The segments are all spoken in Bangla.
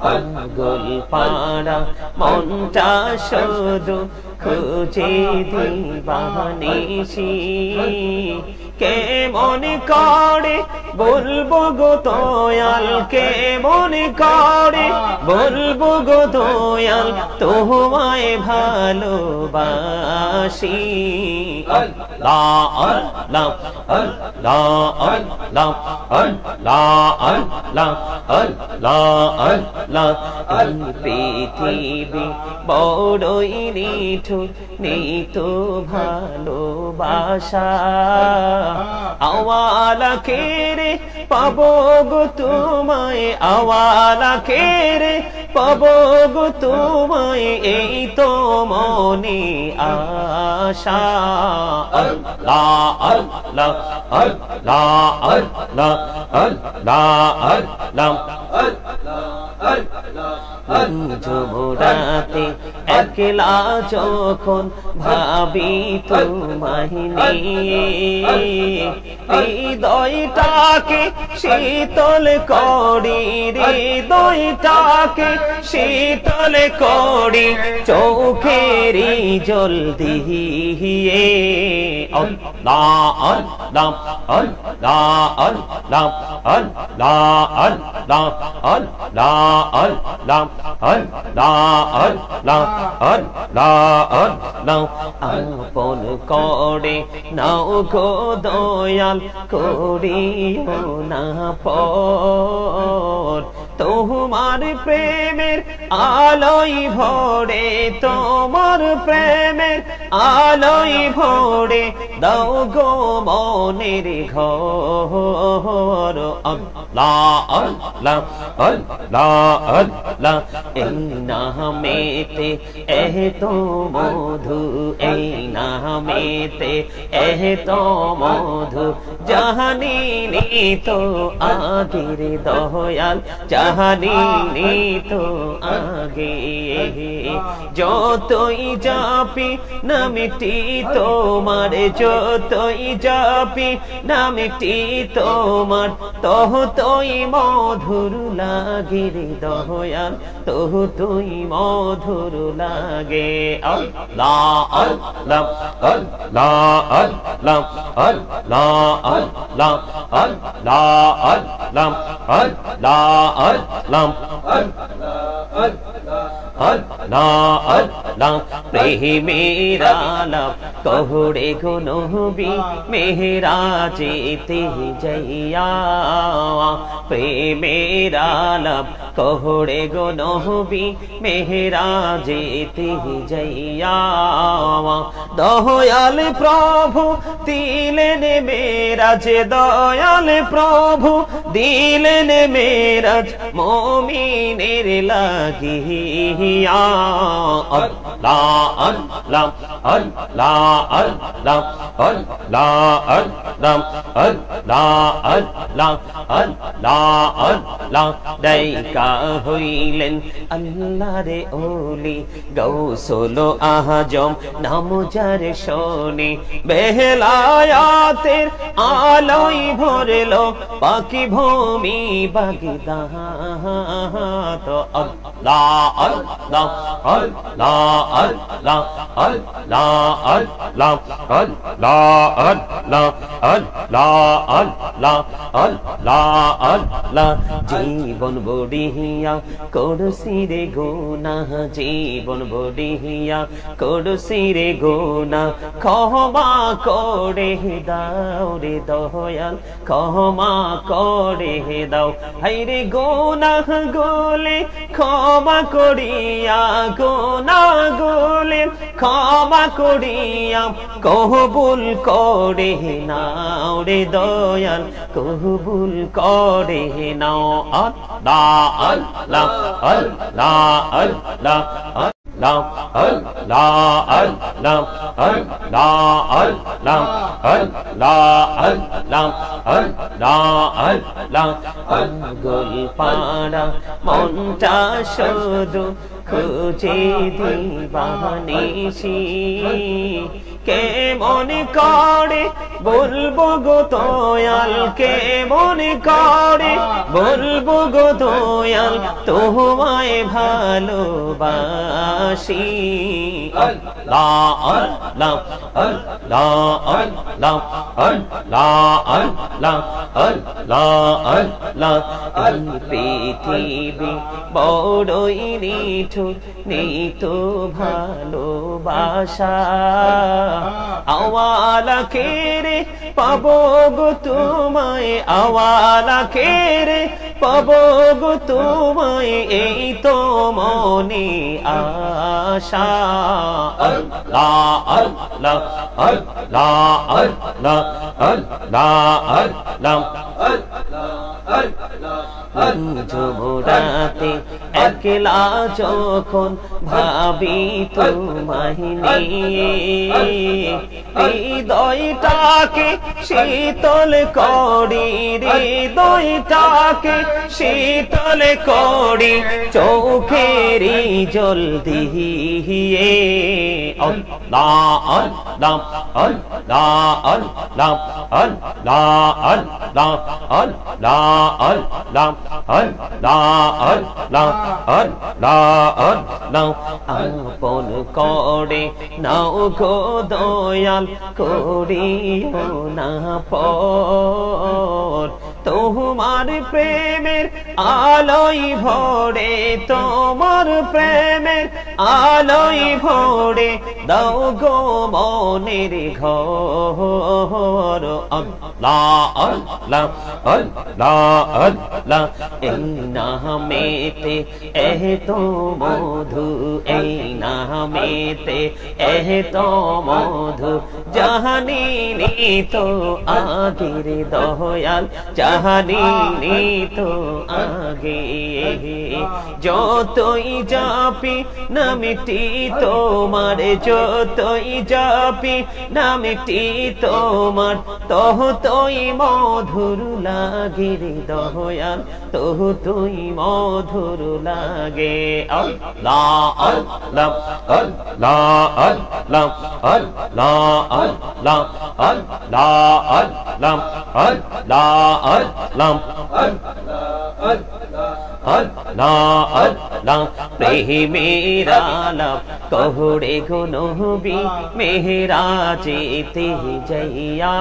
পাগল পাড়া মনটা শুধু খুঁজে দিবানিশি কেমন করে বলবো গো দয়াল কেমন করে বলবো গো দয়াল তোমায় ভালোবাসি আল্লাহ আল্লাহ আল্লাহ আল্লাহ আল্লাহ আল্লাহ আল্লাহ আল্লাহ এই পৃথিবী বড়ই নিঠুর নেই তো ভালোবাসা আওয়ালা কেরে পাবো গো তোমায় আওয়ালা কেরে পাবো গো তোমায় এই তো মনে আশা আল্লাহ আল্লাহ আল্লাহ আল্লাহ আল্লাহ আল্লাহ যমুনাতে একলা যখন ভাবি তোমায় নিয়ে হৃদয়টাকে শীতল করি হৃদয়টাকে শীতল করি চোখেরই জল দিয়ে আল্লাহ আল্লাহ আল্লাহ আল্লাহ আল্লাহ আল্লাহ আল্লাহ আল্লাহ আল্লাহ আল্লাহ আল্লাহ আল্লাহ আপন করে নাও গো দয়াল করিও না পর তোমার প্রেমের আলোয় ভরে তোমার প্রেমের আলোয় ভরে দাও গো মনের ঘর আল্লাহ আল্লাহ আল্লাহ আল্লাহ এই নামেতে এত মধু এই নামেতে এত মধু জাহানিনি তো আগের দয়াল জাহানিনি তো আগে যতই জাপি নামটি তোমার যতই জাপি নামটি তোমার ততই মধুর লাগে রে দয়াল ততই মধুর লাগে আল্লাহ আল্লাহ আল্লাহ আল্লাহ আল্লাহ আল্লাহ আল্লাহ আল্লাহ আল্লাহ আল্লাহ আল্লাহ আল্লাহ প্রেমের আলাপ কহুড়ে গো নবী মেহরাজেতে যাইয়া প্রেমের আলাপ কহুড়ে গো নবী মেহরাজেতে যাইয়া দয়াল প্রভু দিলেন মেরাজ দয়াল প্রভু দিলেন মেরাজ মুমিনের লাগিয়া আল্লাহ আল্লাহ আল্লাহ আল্লাহ আল্লাহ আল্লাহ আল্লাহ আল্লাহ আল্লাহ আল্লাহ দাইকা হইলেন আল্লাহরে ওলি গৌসুল আজম নাম যার শোনে বেলায়াতের আলোয় ভরলো পাখি ভূমি বাগদাদ আল্লাহ আল্লাহ আল্লাহ আল্লাহ আল্লাহ আল্লাহ আল্লাহ আল্লাহ আল্লাহ আল্লাহ আল্লাহ আল্লাহ জীবন বড়িয়া করছি রে গুনাহ জীবন বড়িয়া করছি রে গুনাহ ক্ষমা করে দাও রে দয়াল ক্ষমা করে দাও হায়রে গুনাহ গুলে ক্ষমা করিয়া গুনাহ গুলে ক্ষমা করিয়া কবুল করে নাও রে দয়াল কবুল করে নাও আল্লাহ আল্লাহ আল্লাহ আল্লাহ lam la lam la lam la lam la lam পাগল পাড়া মনটা শুধু খুঁজে দিবানিশি কে মনে করে বলবো গো দয়াল কে মনে করে বলবো গো দয়াল তোমায় ভালোবাসি আল্লাহ আল্লাহ আল্লাহ আল্লাহ আল্লাহ আল্লাহ আল্লাহ আল্লাহ এই পৃথিবী বড়ই নিঠুর নেই তো ভালোবাসা আওয়ালা কেরে পাবো গো তোমায় আওয়ালা কেরে পাবো গো তোমায় এই তো মনে আশা আল্লাহ আল্লাহ আল্লাহ আল্লাহ আল্লাহ আল্লাহ যুবরাতে একলা যখন ভাবি তোমায় নিয়ে হৃদয়টাকে শীতল করি হৃদয়টাকে শীতল করি চোখেরই জল দিয়ে আল্লাহ আল্লাহ আল্লাহ আল্লাহ আল্লাহ আল্লাহ আল্লাহ আল্লাহ আল্লাহ আল্লাহ আল্লাহ আল্লাহ আপন করে নাও গো দয়াল করিও না পর তোমার প্রেমের আলোয় ভরে তোমার প্রেমের আলোয় ভরে দাও গো মনের ঘর আল্লাহ আল্লাহ আল্লাহ আল্লাহ এই নামেতে এত মধু এই নামেতে এত মধু জাহানিনি তো আগের দয়াল জাহানিনি তো আগে যতই জাপি নামটি তোমার যতই জাপি নামটি তোমার ততই মধুর লাগে রে দয়াল ততই মধুর লাগে আল্লাহ আল্লাহ আল্লাহ আল্লাহ আল্লাহ আল্লাহ আল্লাহ আল্লাহ আল্লাহ আল্লাহ আল্লাহ আল্লাহ প্রেমের আলাপ কহরে গো নবী মেহরাজেতে যাইয়া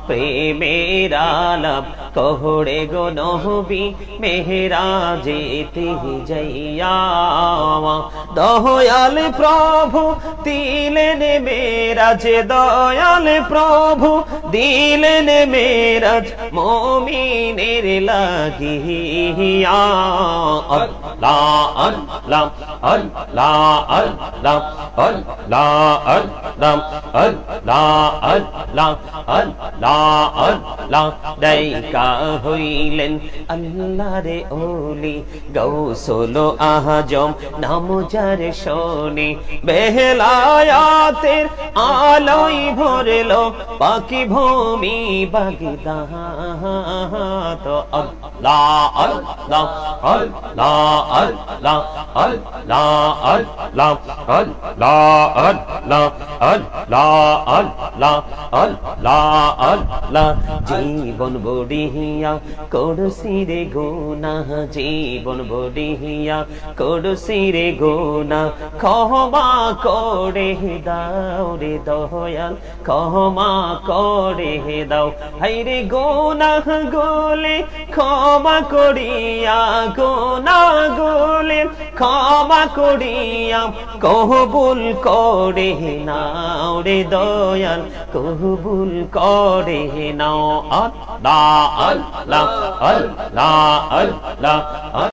প্রেমের আলাপ কহরে গো নবী মেহরাজেতে যাইয়া দয়াল প্রভু দিলেন মেরাজ দয়াল প্রভু দিলেন মেরাজ মুমিনের লাগিয়া আল্লাহ আল্লাহ আল্লাহ আল্লাহ আল্লাহ আল্লাহ আল্লাহ আল্লাহ আল্লাহ আল্লাহ দাইকা হইলেন আল্লাহরে ওলি গৌসুল আজম নাম যার শোনে বেলায়াতের আলোয় ভরলো পাখি ভূমি বাগদাদ আল্লাহ আল্লাহ আল্লাহ আল্লাহ আল্লাহ আল্লাহ আল্লাহ আল্লাহ আল্লাহ আল্লাহ আল্লাহ আল্লাহ জীবন বড়িয়া করছি রে গুনাহ জীবন বড়িয়া করছি রে গুনাহ ক্ষমা করে দাও রে দয়াল ক্ষমা করে দাও হায়রে গুনাহ গোলে ক্ষমা করিয়া গুনাহ গোলে ক্ষমা করিয়া কবুল করে নাও রে দয়াল কবুল করে নাও আল্লাহ আল্লাহ আল্লাহ আল্লাহ